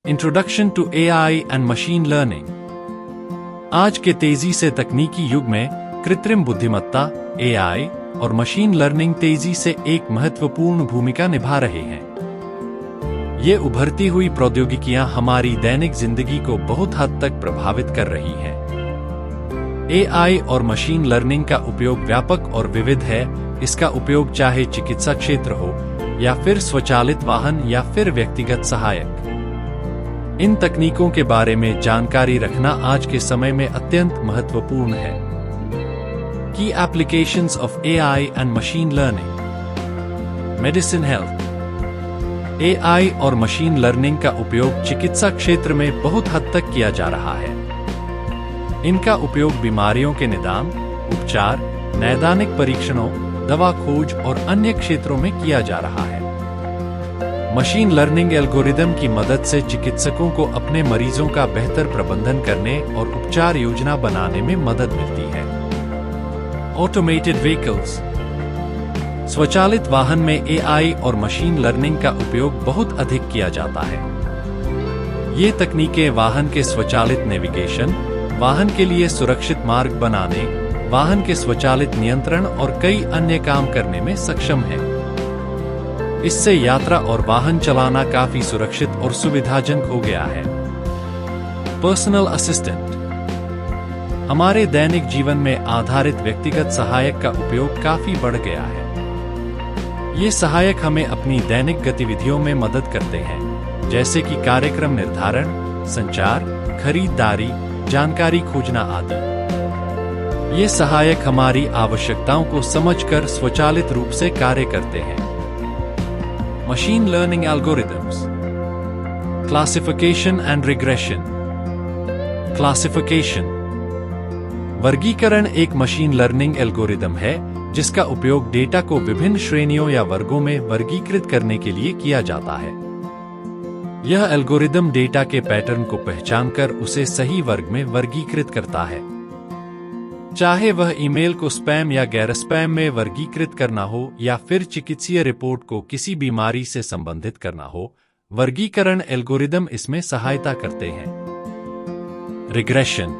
Introduction to AI and machine learning. आज के तेजी से तकनीकी युग में कृत्रिम बुद्धिमत्ता एआई और मशीन लर्निंग तेजी से एक महत्वपूर्ण भूमिका निभा रहे हैं। ये उभरती हुई प्रौद्योगिकियां हमारी दैनिक जिंदगी को बहुत हद तक प्रभावित कर रही हैं। एआई और मशीन लर्निंग का उपयोग व्यापक और विविध है। इसका उपयोग चाहे चिकित्सा क्षेत्र हो या फिर स्वचालित वाहन या फिर व्यक्तिगत सहायक। इन तकनीकों के बारे में जानकारी रखना आज के समय में अत्यंत महत्वपूर्ण है। की applications of AI and machine learning. Medicine health. AI और मशीन लर्निंग का उपयोग चिकित्सा क्षेत्र में बहुत हद तक किया जा रहा है। इनका उपयोग बीमारियों के निदान, उपचार, नैदानिक परीक्षणों, दवा खोज और अन्य क्षेत्रों में किया जा रहा है। मशीन लर्निंग एल्गोरिदम की मदद से चिकित्सकों को अपने मरीजों का बेहतर प्रबंधन करने और उपचार योजना बनाने में मदद मिलती है। Automated vehicles. स्वचालित वाहन में एआई और मशीन लर्निंग का उपयोग बहुत अधिक किया जाता है। ये तकनीकें वाहन के स्वचालित नेविगेशन, वाहन के लिए सुरक्षित मार्ग बनाने, वाहन के स्वचालित नियंत्रण और कई अन्य काम करने में सक्षम है। इससे यात्रा और वाहन चलाना काफी सुरक्षित और सुविधाजनक हो गया है। Personal assistant. हमारे दैनिक जीवन में आधारित व्यक्तिगत सहायक का उपयोग काफी बढ़ गया है। ये सहायक हमें अपनी दैनिक गतिविधियों में मदद करते हैं, जैसे कि कार्यक्रम निर्धारण, संचार, खरीदारी, जानकारी खोजना आदि। ये सहायक हमारी आवश्यकताओं को समझकर स्वचालित रूप से कार्य करते हैं। Machine learning algorithms. Classification and regression. Classification वर्गीकरण एक मशीन लर्निंग एल्गोरिदम है जिसका उपयोग डेटा को विभिन्न श्रेणियों या वर्गों में वर्गीकृत करने के लिए किया जाता है। यह एल्गोरिदम डेटा के पैटर्न को पहचानकर उसे सही वर्ग में वर्गीकृत करता है। चाहे वह ईमेल को स्पैम या गैर स्पैम में वर्गीकृत करना हो या फिर चिकित्सीय रिपोर्ट को किसी बीमारी से संबंधित करना हो, वर्गीकरण एल्गोरिदम इसमें सहायता करते हैं। रिग्रेशन।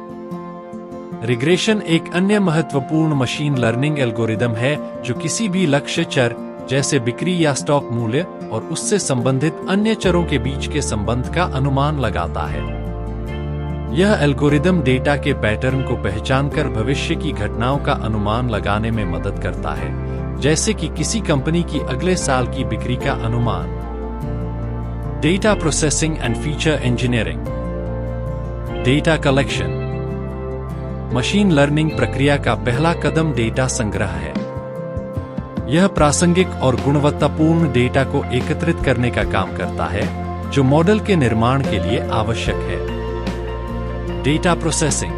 रिग्रेशन एक अन्य महत्वपूर्ण मशीन लर्निंग एल्गोरिदम है जो किसी भी लक्ष्य चर जैसे बिक्री या स्टॉक मूल्य और उससे संबंधित अन्य चरों के बीच के संबंध का अनुमान लगाता है। यह एल्गोरिदम डेटा के पैटर्न को पहचानकर भविष्य की घटनाओं का अनुमान लगाने में मदद करता है, जैसे कि किसी कंपनी की अगले साल की बिक्री का अनुमान। Data processing and feature engineering. Data collection. Machine learning प्रक्रिया का पहला कदम डेटा संग्रह है। यह प्रासंगिक और गुणवत्तापूर्ण डेटा को एकत्रित करने का काम करता है, जो मॉडल के निर्माण के लिए आवश्यक है। Data processing.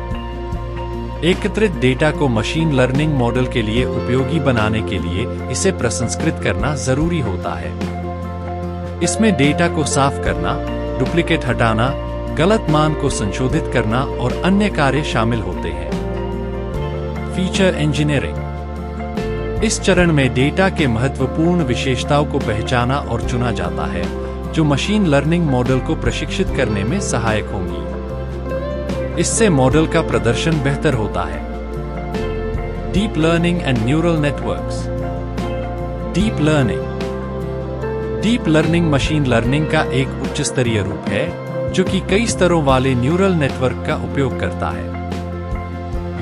एकत्रित डेटा को मशीन लर्निंग मॉडल के लिए उपयोगी बनाने के लिए इसे प्रसंस्कृत करना जरूरी होता है। इसमें डेटा को साफ करना, डुप्लीकेट हटाना, गलत मान को संशोधित करना और अन्य कार्य शामिल होते हैं। Feature engineering. इस चरण में डेटा के महत्वपूर्ण विशेषताओं को पहचाना और चुना जाता है, जो मशीन लर्निंग मॉडल को प्रशिक्षित करने में सहायक होंगी। इससे मॉडल का प्रदर्शन बेहतर होता है। Deep learning and neural networks. Deep learning. Deep learning machine learning का एक उच्च स्तरीय रूप है जो कि कई स्तरों वाले न्यूरल नेटवर्क का उपयोग करता है।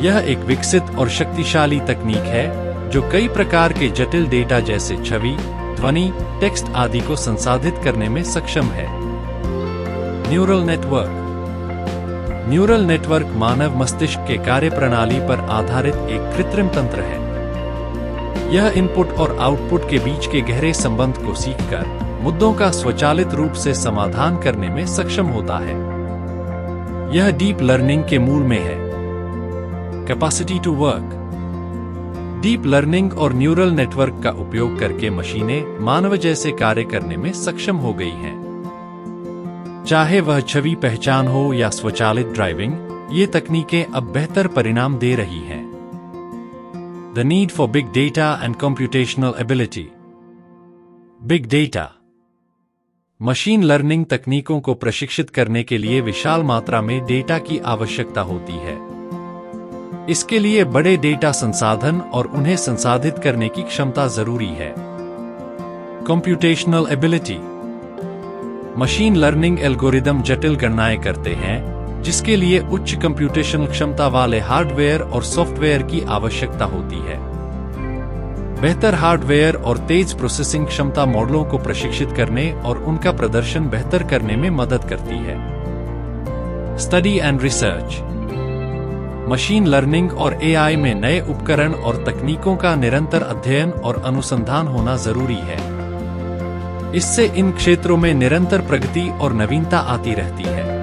यह एक विकसित और शक्तिशाली तकनीक है जो कई प्रकार के जटिल डेटा जैसे छवि, ध्वनि, टेक्स्ट आदि को संसाधित करने में सक्षम है। Neural network. न्यूरल नेटवर्क मानव मस्तिष्क के कार्यप्रणाली पर आधारित एक कृत्रिम तंत्र है। यह इनपुट और आउटपुट के बीच के गहरे संबंध को सीखकर मुद्दों का स्वचालित रूप से समाधान करने में सक्षम होता है। यह डीप लर्निंग के मूल में है। Capacity to work. Deep learning और न्यूरल नेटवर्क का उपयोग करके मशीनें मानव जैसे कार्य करने में सक्षम हो गई हैं। चाहे वह छवि पहचान हो या स्वचालित ड्राइविंग, ये तकनीकें अब बेहतर परिणाम दे रही हैं। The need for big data and computational ability. Big data. Machine learning तकनीकों को प्रशिक्षित करने के लिए विशाल मात्रा में डेटा की आवश्यकता होती है। इसके लिए बड़े डेटा संसाधन और उन्हें संसाधित करने की क्षमता जरूरी है। Computational ability. Machine learning algorithm जटिल गणनाएं करते हैं, जिसके लिए उच्च कंप्यूटेशनल क्षमता वाले हार्डवेयर और सॉफ्टवेयर की आवश्यकता होती है। बेहतर हार्डवेयर और तेज प्रोसेसिंग क्षमता मॉडलों को प्रशिक्षित करने और उनका प्रदर्शन बेहतर करने में मदद करती है। Study and research. Machine learning और एआई में नए उपकरण और तकनीकों का निरंतर अध्ययन और अनुसंधान होना जरूरी है। इससे इन क्षेत्रों में निरंतर प्रगति और नवीनता आती रहती है।